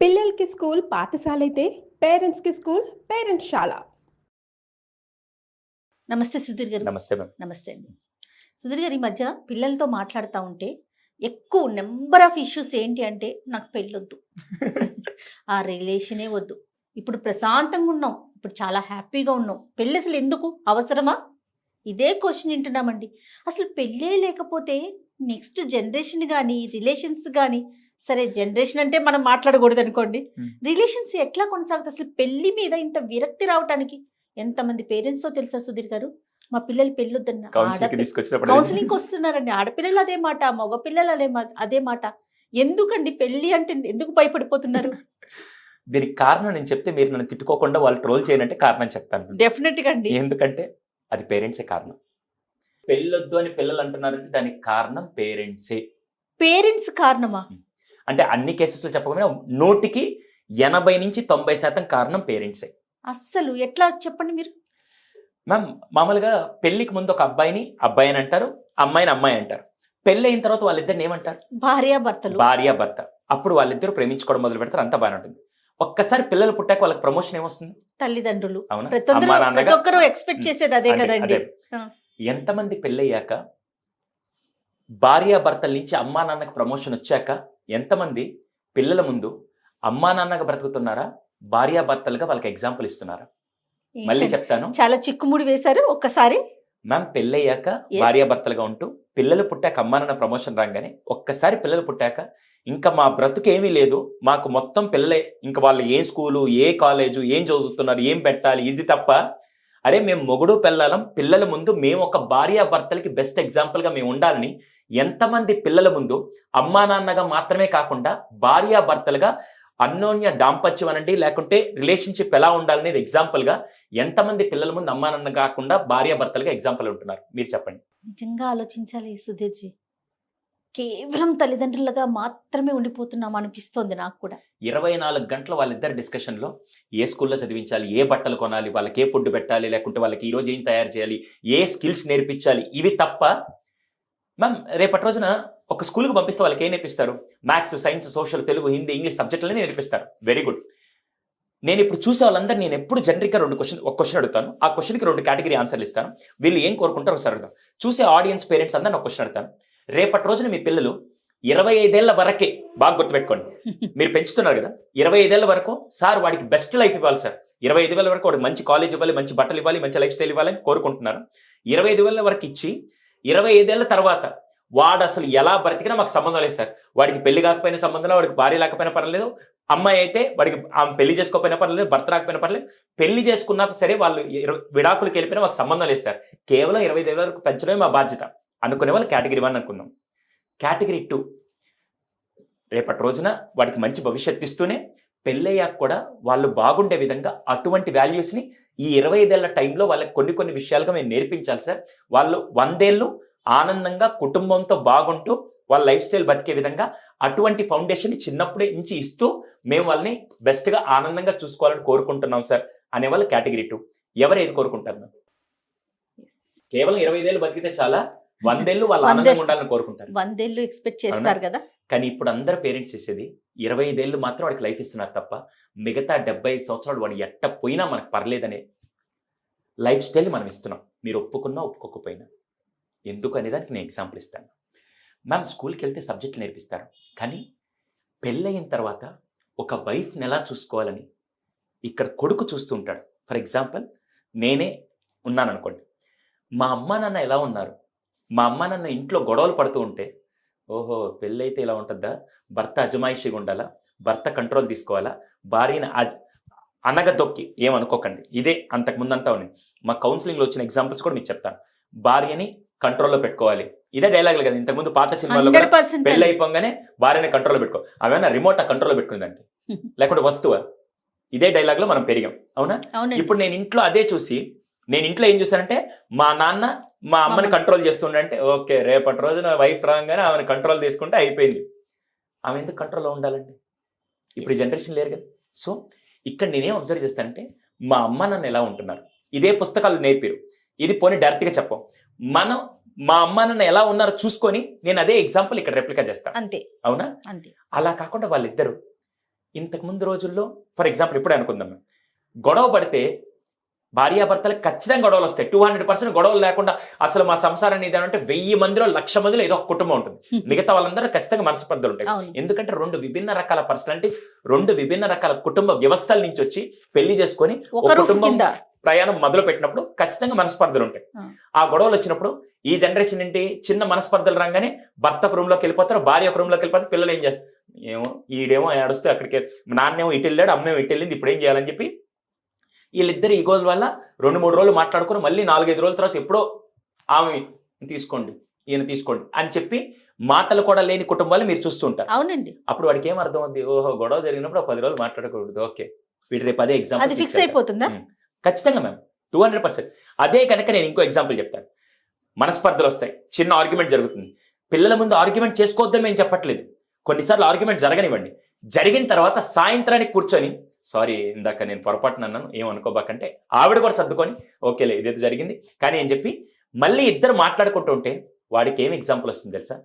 పిల్లలకి స్కూల్ పాఠశాల అయితే పేరెంట్స్కి స్కూల్ పేరెంట్స్ శాల. నమస్తే సుధీర్ గారు. నమస్తే మ్యామ్. నమస్తే అండి. సుధీర్ గారు, ఈ మధ్య పిల్లలతో మాట్లాడుతూ ఉంటే ఎక్కువ నెంబర్ ఆఫ్ ఇష్యూస్ ఏంటి అంటే, నాకు పెళ్ళొద్దు, ఆ రిలేషనే వద్దు, ఇప్పుడు ప్రశాంతంగా ఉన్నాం, ఇప్పుడు చాలా హ్యాపీగా ఉన్నాం, పెళ్ళి అసలు ఎందుకు అవసరమా, ఇదే క్వశ్చన్ వింటున్నామండి. అసలు పెళ్ళే లేకపోతే నెక్స్ట్ జనరేషన్ కానీ రిలేషన్స్ కానీ, సరే జనరేషన్ అంటే మనం మాట్లాడకూడదు అనుకోండి, రిలేషన్స్ ఎట్లా కొనసాగుతాయి? అసలు పెళ్లి మీద ఇంత విరక్తి రావడానికి ఎంతమంది పేరెంట్స్ తెలుసా సుధీర్ గారు? మా పిల్లలు పెళ్ళొద్దన్న కౌన్సిలింగ్ వస్తున్నారండి, ఆడపిల్లలు అదే మాట, మగపిల్లలు అదే మాట. ఎందుకండి పెళ్లి అంటే ఎందుకు భయపడిపోతున్నారు? దీనికి కారణం నేను చెప్తే మీరు నన్ను తిట్టుకోకుండా వాళ్ళు ట్రోల్ చేయనంటే కారణం చెప్తాను. డెఫినెట్ గా అండి. ఎందుకంటే అది పేరెంట్సే కారణం. పెళ్ళొద్దు అని పిల్లలు అంటున్నారంటే దానికి కారణం పేరెంట్సే. పేరెంట్స్ కారణమా? అంటే అన్ని కేసెస్లో చెప్పకపోయినా 100కి 80 నుంచి 90% కారణం పేరెంట్సే. అస్సలు ఎట్లా చెప్పండి మీరు? మ్యామ్, మామూలుగా పెళ్లికి ముందు ఒక అబ్బాయిని అబ్బాయి అని అంటారు, అమ్మాయిని అమ్మాయి అంటారు. పెళ్ళి అయిన తర్వాత వాళ్ళిద్దరిని ఏమంటారు? భార్యాభర్తలు. భార్యాభర్త. అప్పుడు వాళ్ళిద్దరు ప్రేమించుకోవడం మొదలు పెడతారు, అంతా బాగానే ఉంటుంది. ఒక్కసారి పిల్లలు పుట్టాక వాళ్ళకి ప్రమోషన్ ఏమొస్తుంది? తల్లిదండ్రులు. అవునా? ప్రతి ఒక్కరు ఎక్స్పెక్ట్ చేసేది అదే కదండి. ఎంతమంది పెళ్ళయ్యాక భార్యాభర్తల నుంచి అమ్మా నాన్నకు ప్రమోషన్ వచ్చాక ఎంతమంది పిల్లల ముందు అమ్మా నాన్నగా బ్రతుకుతున్నారా, భార్యాభర్తలుగా వాళ్ళకి ఎగ్జాంపుల్ ఇస్తున్నారా? మళ్ళీ చెప్తాను, చాలా చిక్కుముడి వేశారు ఒక్కసారి. మ్యామ్, పెళ్ళయ్యాక భార్యాభర్తలుగా ఉంటూ పిల్లలు పుట్టాక అమ్మా నాన్న ప్రమోషన్ రాగానే ఒక్కసారి పిల్లలు పుట్టాక ఇంకా మా బ్రతుకు ఏమీ లేదు, మాకు మొత్తం పిల్లలే, ఇంకా వాళ్ళు ఏ స్కూలు ఏ కాలేజు ఏం చదువుతున్నారు ఏం పెట్టాలి ఇది తప్ప. అరే మేము మొగుడు పెళ్ళాలం, పిల్లల ముందు మేము ఒక భార్యాభర్తలకి బెస్ట్ ఎగ్జాంపుల్గా మేము ఉండాలని ఎంతమంది పిల్లల ముందు అమ్మా నాన్నగా మాత్రమే కాకుండా భార్యాభర్తలుగా అన్యోన్య దాంపత్యం అనండి, లేకుంటే రిలేషన్షిప్ ఎలా ఉండాలనేది ఎగ్జాంపుల్గా ఎంతమంది పిల్లల ముందు అమ్మా నాన్న కాకుండా భార్యాభర్తలుగా ఎగ్జాంపుల్ ఉంటున్నారు? మీరు చెప్పండి. నిజంగా ఆలోచించాలి సుధీర్జీ. కేవలం తల్లిదండ్రులుగా మాత్రమే ఉండిపోతున్నాం అనిపిస్తోంది నాకు కూడా. 24 గంటలు వాళ్ళిద్దరు డిస్కషన్లో ఏ స్కూల్లో చదివించాలి, ఏ బట్టలు కొనాలి, వాళ్ళకి ఏ ఫుడ్ పెట్టాలి, లేకుంటే వాళ్ళకి ఈరోజు ఏం తయారు చేయాలి, ఏ స్కిల్స్ నేర్పించాలి, ఇవి తప్ప. మ్యామ్, రేపటి రోజున ఒక స్కూల్కి పంపిస్తే వాళ్ళకి ఏం నేర్పిస్తారు? Maths, science, social, Telugu, Hindi, English సబ్జెక్టులని నేర్పిస్తారు. Very good. నేను ఇప్పుడు చూసే వాళ్ళందరూ నేను ఎప్పుడు జనరిక్గా ఒక క్వశ్చన్ అడుగుతాను, ఆ క్వశ్చన్కి 2 కేటగిరీ ఆన్సర్లు ఇస్తాను. వీళ్ళు ఏం కోరుకుంటారో ఒకసారి అడుగుతాను. చూసే ఆడియన్స్ పేరెంట్స్ అందరూ ఒక క్వశ్చన్ అడుగుతాను. రేపటి రోజున మీ పిల్లలు 25 ఏళ్ల వరకే, బాగా గుర్తుపెట్టుకోండి, మీరు పెంచుతున్నారు కదా, 25 ఏళ్ల వరకు సార్ వాడికి బెస్ట్ లైఫ్ ఇవ్వాలి సార్, 25 ఏళ్ల వరకు వాడికి మంచి కాలేజ్ ఇవ్వాలి, మంచి బట్టలు ఇవ్వాలి, మంచి లైఫ్ స్టైల్ ఇవ్వాలని కోరుకుంటున్నారు. 25 ఏళ్ల వరకు ఇచ్చి 25 ఏళ్ల తర్వాత వాడు అసలు ఎలా బ్రతికినా మాకు సంబంధం లేదు సార్, వాడికి పెళ్లి కాకపోయినా సంబంధం లేదు, వాడికి భార్య లేకపోయినా పర్లేదు, అమ్మాయి అయితే వాడికి ఆమె పెళ్లి చేసుకోకపోయినా పర్లేదు, భర్త రాకపోయినా పర్లేదు, పెళ్లి చేసుకున్నా సరే వాళ్ళు విడాకులకు వెళ్ళిపోయినా మాకు సంబంధం లేదు సార్, కేవలం 25 ఏళ్ల వరకు పెంచడమే మా బాధ్యత అనుకునే వాళ్ళు కేటగిరీ 1 అనుకుందాం. కేటగిరీ 2, రేపటి రోజున వాడికి మంచి భవిష్యత్తు ఇస్తూనే పెళ్ళయ్యాక కూడా వాళ్ళు బాగుండే విధంగా అటువంటి వాల్యూస్ని ఈ 25 ఏళ్ల టైంలో వాళ్ళకి కొన్ని విషయాలుగా మేము నేర్పించాలి సార్. వాళ్ళు 100 ఏళ్ళు ఆనందంగా కుటుంబంతో బాగుంటూ వాళ్ళ లైఫ్ స్టైల్ బతికే విధంగా అటువంటి ఫౌండేషన్ చిన్నప్పుడే నుంచి ఇస్తూ మేము వాళ్ళని బెస్ట్గా ఆనందంగా చూసుకోవాలని కోరుకుంటున్నాం సార్ అనేవాళ్ళు కేటగిరీ 2. ఎవరు ఏది కోరుకుంటారు? కేవలం 25 ఏళ్ళు బతికితే చాలా, 100 ఏళ్ళు వాళ్ళు ఆనందంగా ఉండాలని కోరుకుంటారు. 100 ఏళ్ళు ఎక్స్పెక్ట్ చేస్తారు కదా. కానీ ఇప్పుడు అందరు పేరెంట్స్ చేసేది 25 ఏళ్ళు మాత్రం వాడికి లైఫ్ ఇస్తున్నారు తప్ప మిగతా 75 సంవత్సరాలు వాడు ఎట్ట పోయినా మనకు పర్లేదనే లైఫ్ స్టైల్ మనం ఇస్తున్నాం, మీరు ఒప్పుకున్నా ఒప్పుకోకపోయినా. ఎందుకు అనేదానికి నేను ఎగ్జాంపుల్ ఇస్తాను. మ్యామ్, స్కూల్కి వెళ్తే సబ్జెక్టులు నేర్పిస్తారు, కానీ పెళ్ళయిన తర్వాత ఒక వైఫ్ని ఎలా చూసుకోవాలని ఇక్కడ కొడుకు చూస్తూ ఉంటాడు. ఫర్ ఎగ్జాంపుల్, నేనే ఉన్నాను అనుకోండి, మా అమ్మా నాన్న ఎలా ఉన్నారు, మా అమ్మా నాన్న ఇంట్లో గొడవలు పడుతూ ఉంటే, ఓహో పెళ్ళైతే ఇలా ఉంటుందా, భర్త అజమాయిషిగా ఉండాలా, భర్త కంట్రోల్ తీసుకోవాలా, భార్యని అనగదొక్కి ఏమనుకోకండి, ఇదే అంతకుముందంతా ఉంది. మా కౌన్సిలింగ్లో వచ్చిన ఎగ్జాంపుల్స్ కూడా మీకు చెప్తాను. భార్యని కంట్రోల్లో పెట్టుకోవాలి, ఇదే డైలాగులు కదా. ఇంతకుముందు పాత సినిమాల్లో పెళ్ళి అయిపోగానే భార్యని కంట్రోల్లో పెట్టుకో, అవేనా రిమోట్ కంట్రోల్లో పెట్టుకుందంటే, లేకుంటే వస్తువా? ఇదే డైలాగ్లో మనం పెరిగాం, అవునా? ఇప్పుడు నేను ఇంట్లో అదే చూసి, నేను ఇంట్లో ఏం చూసానంటే మా నాన్న మా అమ్మని కంట్రోల్ చేస్తుండే, ఓకే రేపటి రోజున వైఫ్ రాగానే ఆమెను కంట్రోల్ తీసుకుంటే అయిపోయింది. ఆమె ఎందుకు కంట్రోల్లో ఉండాలండి? ఇప్పుడు జనరేషన్ లేరు కదా. సో ఇక్కడ నేనేం అబ్జర్వ్ చేస్తానంటే, మా అమ్మ నాన్న ఎలా ఉంటున్నారు, ఇదే పుస్తకాలు నేర్పిరు, ఇది పోనీ డైరెక్ట్గా చెప్పం, మనం మా అమ్మ నాన్న ఎలా ఉన్నారో చూసుకొని నేను అదే ఎగ్జాంపుల్ ఇక్కడ రెప్లికా చేస్తాను, అంతే. అవునా? అంతే. అలా కాకుండా వాళ్ళిద్దరు ఇంతకు ముందు రోజుల్లో ఫర్ ఎగ్జాంపుల్ ఇప్పుడే అనుకుందాం మేము, గొడవ పడితే భార్యాభర్తలకు ఖచ్చితంగా గొడవలు వస్తాయి. 200% గొడవలు లేకుండా అసలు మా సంసారాన్ని ఇదేనంటే 1000 మందిలో 1,00,000 మందిలో ఏదో ఒక కుటుంబం ఉంటుంది. మిగతా వాళ్ళందరూ ఖచ్చితంగా మనస్పర్ధలు ఉంటాయి. అవును. ఎందుకంటే 2 విభిన్న రకాల పర్సనాలిటీస్, 2 విభిన్న రకాల కుటుంబ వ్యవస్థల నుంచి వచ్చి పెళ్లి చేసుకొని ఒక ఒక రూఫ్ కుటుంబం కింద ప్రయాణం మొదలు పెట్టినప్పుడు ఖచ్చితంగా మనస్పర్ధలు ఉంటాయి. ఆ గొడవలు వచ్చినప్పుడు ఈ జనరేషన్ ఏంటి, చిన్న మనస్పర్ధలు రాగానే భర్త ఒక రూమ్ లోకి వెళ్ళిపోతారు, భార్య ఒక రూమ్ లోకి వెళ్ళిపోతారు, పిల్లలు ఏం చేస్తారు, ఏమో ఈడేమో ఏడుస్తూ అక్కడికి, నాన్నేమో ఇటు వెళ్ళాడు, అమ్మేమో ఇటు వెళ్ళింది, ఇప్పుడు ఏం చేయాలని చెప్పి వీళ్ళిద్దరు ఈగోల వల్ల 2-3 రోజులు మాట్లాడుకుని మళ్ళీ 4-5 రోజుల తర్వాత ఎప్పుడో ఆమె తీసుకోండి ఈయన తీసుకోండి అని చెప్పి మాటలు కూడా లేని కుటుంబాలు మీరు చూస్తుంటారు. అవునండి. అప్పుడు వాడికి ఏం అర్థం అవుతుంది, ఓహో గొడవ జరిగినప్పుడు 10 రోజులు మాట్లాడకూడదు, ఓకే వీడు రేపు అదే అది ఎగ్జాంపుల్ ఫిక్స్ అయిపోతుందా? ఖచ్చితంగా మ్యామ్ 200%. అదే కనుక నేను ఇంకో ఎగ్జాంపుల్ చెప్తాను. మనస్పర్ధలు వస్తాయి, చిన్న ఆర్గ్యుమెంట్ జరుగుతుంది, పిల్లల ముందు ఆర్గ్యుమెంట్ చేసుకోవద్దని మేము చెప్పట్లేదు, కొన్నిసార్లు ఆర్గ్యుమెంట్ జరగనివ్వండి, జరిగిన తర్వాత సాయంత్రానికి కూర్చొని సారీ ఇందాక నేను పొరపాటున అన్నాను ఏమనుకోబాకంటే ఆవిడ కూడా సర్దుకొని ఓకేలే ఇదేదో జరిగింది కానీ అని చెప్పి మళ్ళీ ఇద్దరు మాట్లాడుకుంటూ ఉంటే వాడికి ఏం ఎగ్జాంపుల్ వస్తుంది తెలుసా,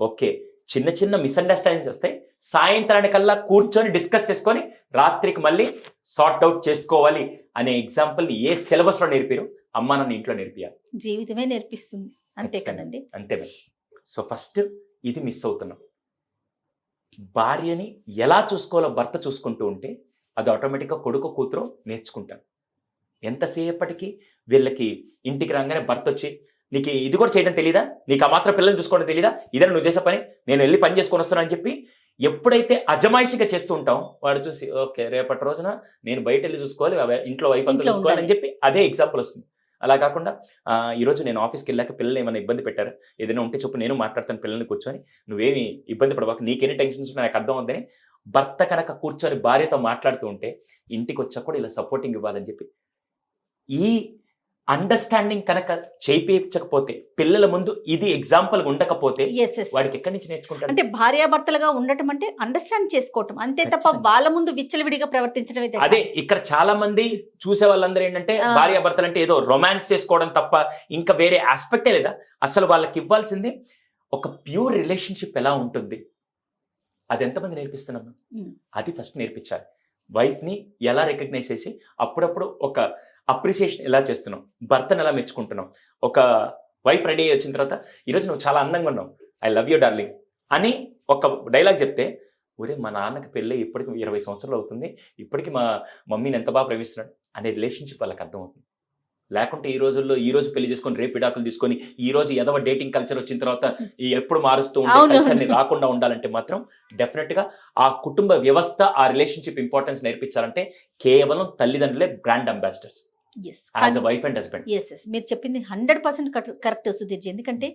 ఓకే చిన్న చిన్న మిస్అండర్స్టాండింగ్స్ వస్తాయి, సాయంత్రానికల్లా కూర్చొని డిస్కస్ చేసుకొని రాత్రికి మళ్ళీ సార్ట్ అవుట్ చేసుకోవాలి అనే ఎగ్జాంపుల్ ఏ సిలబస్ లో నేర్పారు, అమ్మా నన్ను ఇంట్లో నేర్పియాలి, జీవితమే నేర్పిస్తుంది. అంతే కదండి. అంతే. సో ఫస్ట్ ఇది మిస్ అవుతున్నాం. భార్యని ఎలా చూసుకోవాలో భర్త చూసుకుంటూ ఉంటే అది ఆటోమేటిక్గా కొడుకు కూతురు నేర్చుకుంటాను. ఎంతసేపటికి వీళ్ళకి ఇంటికి రాగానే భర్త వచ్చి నీకు ఇది కూడా చేయడం తెలీదా, నీకు ఆ మాత్రం పిల్లల్ని చూసుకోవడం తెలీదా, ఇదే నువ్వు చేసే పని, నేను వెళ్ళి పని చేసుకొని వస్తాను అని చెప్పి ఎప్పుడైతే అజమాయిషిగా చేస్తూ ఉంటాం వాడు చూసి ఓకే రేపటి రోజున నేను బయట వెళ్ళి చూసుకోవాలి, ఇంట్లో వైఫ్ అంతా చూసుకోవాలి అని చెప్పి అదే ఎగ్జాంపుల్ వస్తుంది. అలా కాకుండా ఈరోజు నేను ఆఫీస్కి వెళ్ళాక పిల్లలు ఏమైనా ఇబ్బంది పెట్టారా, ఏదైనా ఉంటే చెప్పు నేను మాట్లాడతాను, పిల్లల్ని కూర్చొని నువ్వేమి ఇబ్బంది పడబాక, నీకెన్ని టెన్షన్స్ నాకు అర్థం అవుతుందని భర్త కనుక కూర్చొని భార్యతో మాట్లాడుతూ ఉంటే ఇంటికి వచ్చా కూడా ఇలా సపోర్టింగ్ ఇవ్వాలని చెప్పి ఈ అండర్స్టాండింగ్ కనుక చేయించకపోతే పిల్లల ముందు ఇది ఎగ్జాంపుల్ ఉండకపోతే వాడికి ఎక్కడి నుంచి నేర్చుకుంటారు? అంటే భార్యాభర్తలుగా ఉండటం అంటే అండర్స్టాండ్ చేసుకోవటం అంతే తప్ప వాళ్ళ ముందు విచ్చలవిడిగా ప్రవర్తించడం. అదే ఇక్కడ చాలా మంది చూసే వాళ్ళందరూ ఏంటంటే భార్యాభర్తలు అంటే ఏదో రొమాన్స్ చేసుకోవడం తప్ప ఇంకా వేరే ఆస్పెక్టే లేదా. అసలు వాళ్ళకి ఇవ్వాల్సింది ఒక ప్యూర్ రిలేషన్షిప్ ఎలా ఉంటుంది, అది ఎంతమంది నేర్పిస్తున్నాం, అది ఫస్ట్ నేర్పించాలి. వైఫ్ ని ఎలా రికగ్నైజ్ చేసి అప్పుడప్పుడు ఒక అప్రిసియేషన్ ఎలా చేస్తున్నాం, భర్తను ఎలా మెచ్చుకుంటున్నాం. ఒక వైఫ్ రెడీ అయ్యి వచ్చిన తర్వాత ఈరోజు నువ్వు చాలా అందంగా ఉన్నావు, ఐ లవ్ యూ డార్లింగ్ అని ఒక డైలాగ్ చెప్తే ఒరే మా నాన్నకి పెళ్ళి ఇప్పటికి 20 సంవత్సరాలు అవుతుంది, ఇప్పటికి మా మమ్మీని ఎంత బాగా ప్రేమిస్తున్నాడు అనే రిలేషన్షిప్ వాళ్ళకి అర్థమవుతుంది. లేకుంటే ఈ రోజుల్లో ఈ రోజు పెళ్లి చేసుకొని రేపు విడాకులు తీసుకొని ఈ రోజు ఎదవ డేటింగ్ కల్చర్ వచ్చిన తర్వాత ఎప్పుడు మారుస్తూ ఉండే కల్చర్ని రాకుండా ఉండాలంటే మాత్రం డెఫినెట్ గా ఆ కుటుంబ వ్యవస్థ ఆ రిలేషన్షిప్ ఇంపార్టెన్స్ నేర్పించాలంటే కేవలం తల్లిదండ్రులే brand ambassadors as a wife and husband. మీరు చెప్పింది 100% కరెక్ట్ సుధీర్జీ. ఎందుకంటే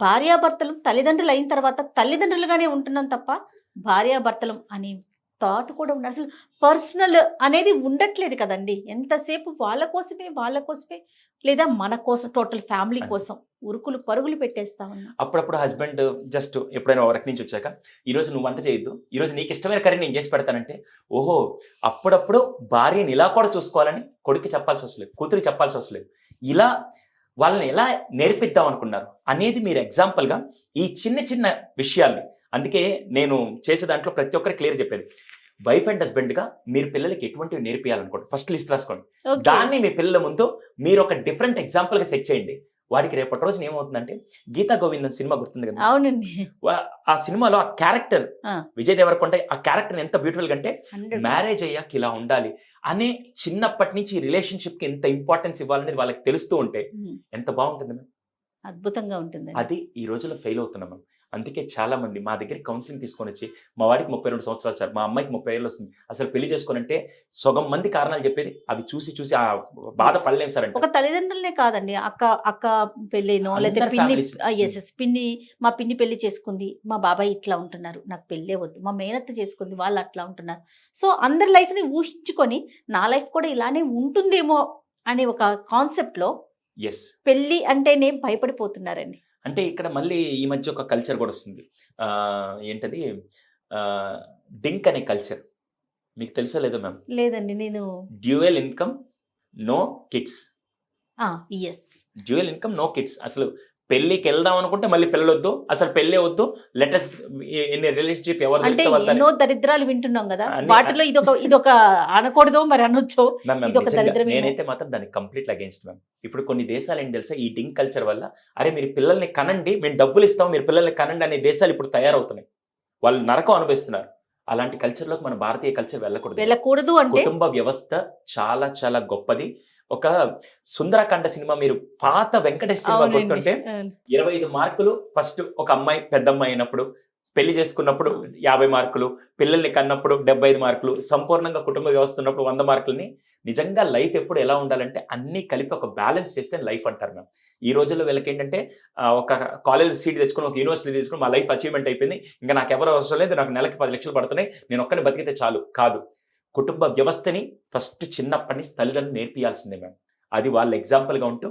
భార్యాభర్తలు తల్లిదండ్రులు అయిన తర్వాత తల్లిదండ్రులుగానే ఉంటున్నాం తప్ప భార్యాభర్తలం అని థాట్ కూడా ఉండాలి. అసలు పర్సనల్ అనేది ఉండట్లేదు కదండి. ఎంతసేపు వాళ్ళ కోసమే లేదా మన కోసం టోటల్ ఫ్యామిలీ కోసం ఉరుకులు పరుగులు పెట్టేస్తా ఉన్నాం. అప్పుడప్పుడు హస్బెండ్ జస్ట్ ఎప్పుడైనా వర్క్ నుంచి వచ్చాక ఈరోజు నువ్వు వంట చేయొద్దు, ఈరోజు నీకు ఇష్టమైన కర్రీ నేను చేసి పెడతానంటే ఓహో అప్పుడప్పుడు భార్యని ఇలా కూడా చూసుకోవాలని కొడుకు చెప్పాల్సి వస్తలేదు, కూతురికి చెప్పాల్సి వస్తలేదు. ఇలా వాళ్ళని ఎలా నేర్పిద్దాం అనుకున్నారు అనేది మీరు ఎగ్జాంపుల్గా ఈ చిన్న చిన్న విషయాల్ని, అందుకే నేను చేసే దాంట్లో ప్రతి ఒక్కరికి క్లియర్ చెప్పేది, వైఫ్ అండ్ హస్బెండ్ గా మీరు పిల్లలకి ఎటువంటివి నేర్పియాలనుకోండి ఫస్ట్ లిస్ట్ రాసుకోండి. దాన్ని మీ పిల్లల ముందు మీరు ఒక డిఫరెంట్ ఎగ్జాంపుల్ గా సెట్ చేయండి. వాడికి రేపటి రోజున ఏమవుతుందంటే గీతా గోవిందం సినిమా గుర్తుంది కదా, అవునండి. ఆ సినిమాలో ఆ క్యారెక్టర్ విజయ్ దేవరకొండ ఆ క్యారెక్టర్ ఎంత బ్యూటిఫుల్ గా అంటే మ్యారేజ్ అయ్యాక ఇలా ఉండాలి అనే చిన్నప్పటి నుంచి రిలేషన్షిప్ కి ఎంత ఇంపార్టెన్స్ ఇవ్వాలనేది వాళ్ళకి తెలుస్తూ ఉంటే ఎంత బాగుంటుంది మ్యామ్, అద్భుతంగా ఉంటుంది. అది ఈ రోజుల్లో ఫెయిల్ అవుతున్నాం మ్యామ్. అందుకే చాలా మంది మా దగ్గర కౌన్సిలింగ్ తీసుకొని వచ్చి మా వాడికి 32 సంవత్సరాలు సార్, మా అమ్మాయికి 30 ఏళ్ళు వస్తుంది, అసలు పెళ్లి చేసుకోనంటే సగం మంది కారణాలు చెప్పేది అవి చూసి ఆ బాధ పడలేము సార్ అంటే. ఒక తల్లిదండ్రులనే కాదండి, అక్క పెళ్ళేనో లేదా పిన్ని మా పిన్ని పెళ్లి చేసుకుంది, మా బాబాయ్ ఇట్లా ఉంటున్నారు, నాకు పెళ్ళే వద్దు, మా మేనత్త చేసుకుంది వాళ్ళు అట్లా ఉంటున్నారు. సో అందరి లైఫ్ ని ఊహించుకొని నా లైఫ్ కూడా ఇలానే ఉంటుందేమో అనే ఒక కాన్సెప్ట్ లో పెళ్లి అంటేనే భయపడిపోతున్నారండి. అంటే ఇక్కడ మళ్ళీ ఈ మధ్య ఒక కల్చర్ కూడా వస్తుంది, ఏంటది డింక్ అనే కల్చర్, మీకు తెలుసా లేదో మ్యామ్? లేదండి. నేను dual income no kids. Dual income no kids. అసలు పెళ్లికి వెళ్దాం అనుకుంటే మళ్ళీ పిల్లలు వద్దు, అసలు పెళ్ళే వద్దు, లెటెస్ట్ ఇన్ రిలేషన్షిప్ ఎవరు అంటే దొరికితే వాళ్ళతో ఎన్నో దరిద్రాలు వింటున్నాం కదా, అన్ని- వాటిలో ఇదొక అనకూడదో మరి అనొచ్చో. మ్యామ్, మ్యామ్, ఇదొక నిజంగా దరిద్రమేమో. నేనైతే మాత్రం దానికి కంప్లీట్ అగేన్స్ట్ మ్యామ్. ఇప్పుడు కొన్ని దేశాలు ఏంటి తెలుసా, ఈ డింక్ కల్చర్ వల్ల అరే మీరు పిల్లల్ని కనండి, మేము డబ్బులు ఇస్తాం, మీరు పిల్లల్ని కనండి అనే దేశాలు ఇప్పుడు తయారవుతున్నాయి. వాళ్ళు నరకం అనుభవిస్తున్నారు. అలాంటి కల్చర్లోకి మన భారతీయ కల్చర్ వెళ్ళకూడదు అంటే కుటుంబ వ్యవస్థ చాలా చాలా గొప్పది. ఒక సుందరకాండ సినిమా మీరు పాత వెంకటేష్ సినిమా అవునండి. గుర్తుంటే 25 మార్కులు ఫస్ట్ ఒక అమ్మాయి పెద్దమ్మాయి అయినప్పుడు, పెళ్లి చేసుకున్నప్పుడు 50 మార్కులు, పిల్లల్ని కన్నప్పుడు 75 మార్కులు, సంపూర్ణంగా కుటుంబ వ్యవస్థ ఉన్నప్పుడు 100 మార్కులని. నిజంగా లైఫ్ ఎప్పుడు ఎలా ఉండాలంటే అన్ని కలిపి ఒక బ్యాలెన్స్ చేస్తే లైఫ్ అంటారు మేము. ఈ రోజుల్లో వీళ్ళకి ఏంటంటే ఒక కాలేజ్ సీట్ తెచ్చుకుని ఒక యూనివర్సిటీ తెచ్చుకుని మా లైఫ్ అచీవ్మెంట్ అయిపోయింది, ఇంకా నాకు ఎవరు అవసరం లేదు, నాకు నెలకి 10 లక్షలు పడుతున్నాయి, నేను ఒక్కని బతికితే చాలు. కాదు, కుటుంబ వ్యవస్థని ఫస్ట్ చిన్నప్పటి నుంచి తల్లిదండ్రులు నేర్పియాల్సిందే మేము. అది వాళ్ళ ఎగ్జాంపుల్గా ఉంటూ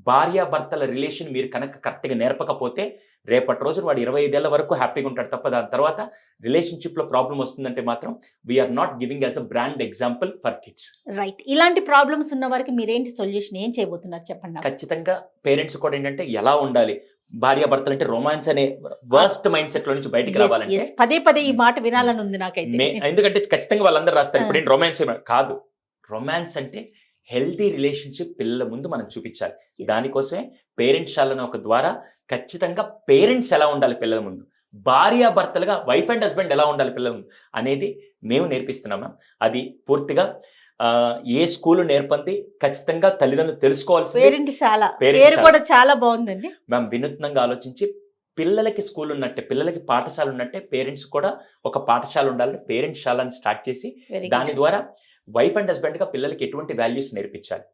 భార్యాభర్తల రిలేషన్ మీరు కనుక కరెక్ట్గా నేర్పకపోతే రేపటి రోజున వాడు 25 ఏళ్ల వరకు హ్యాపీగా ఉంటాడు తప్ప దాని తర్వాత రిలేషన్షిప్లో ప్రాబ్లం వస్తుందంటే మాత్రం we are not giving as a brand example for kids. Right. ఇలాంటి ప్రాబ్లమ్స్ ఉన్న వారికి మీరేంటి సొల్యూషన్ ఏం చేయబోతున్నారు చెప్పండి నాకు. ఖచ్చితంగా పేరెంట్స్ కూడా ఏంటంటే ఎలా ఉండాలి, భార్యాభర్తలు అంటే రొమాన్స్ అనే వర్స్ట్ మైండ్ సెట్ లో నుంచి బయటికి Yes, రావాలంటే yes. పదే పదే ఈ మాట వినాలని ఉంది నాకైతే. ఎందుకంటే ఖచ్చితంగా వాళ్ళందరూ రాస్తారు ఇప్పుడు ఏంటి రొమాన్స్ కాదు. రొమాన్స్ అంటే హెల్తీ రిలేషన్షిప్ పిల్లల ముందు మనం చూపించాలి. Yes. దానికోసమే పేరెంట్స్ శాలన ఒక ద్వారా ఖచ్చితంగా పేరెంట్స్ ఎలా ఉండాలి పిల్లల ముందు, భార్యాభర్తలుగా వైఫ్ అండ్ హస్బెండ్ ఎలా ఉండాలి పిల్లల ముందు అనేది మేము నేర్పిస్తున్నాం. అది పూర్తిగా ఏ స్కూల్ నేర్పంది ఖచ్చితంగా తల్లిదండ్రులు తెలుసుకోవాల్సింది. పేరెంట్శాల పేరెంట్శాల. పేరు కూడా చాలా బాగుందండి. మేము వినూత్నంగా ఆలోచించి పిల్లలకి స్కూల్ ఉన్నట్టే, పిల్లలకి పాఠశాల ఉన్నట్టే పేరెంట్స్ కూడా ఒక పాఠశాల ఉండాలని పేరెంట్స్ స్టార్ట్ చేసి వెరీ దాని గుడ్. ద్వారా వైఫ్ అండ్ హస్బెండ్ గా పిల్లలకి ఎటువంటి వాల్యూస్ నేర్పించాలి,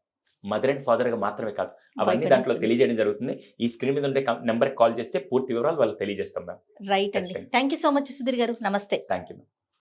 మదర్ అండ్ ఫాదర్ గా మాత్రమే కాదు, అవన్నీ Wife and దాంట్లో husband. తెలియజేయడం జరుగుతుంది. ఈ స్క్రీన్ మీద ఉండే నెంబర్కి కాల్ చేస్తే పూర్తి వివరాలు వాళ్ళకి తెలియజేస్తాం మ్యామ్. రైట్ అండి. ఖచ్చితంగా. Thank you so much Sudheer గారు. నమస్తే. Thank you ma'am.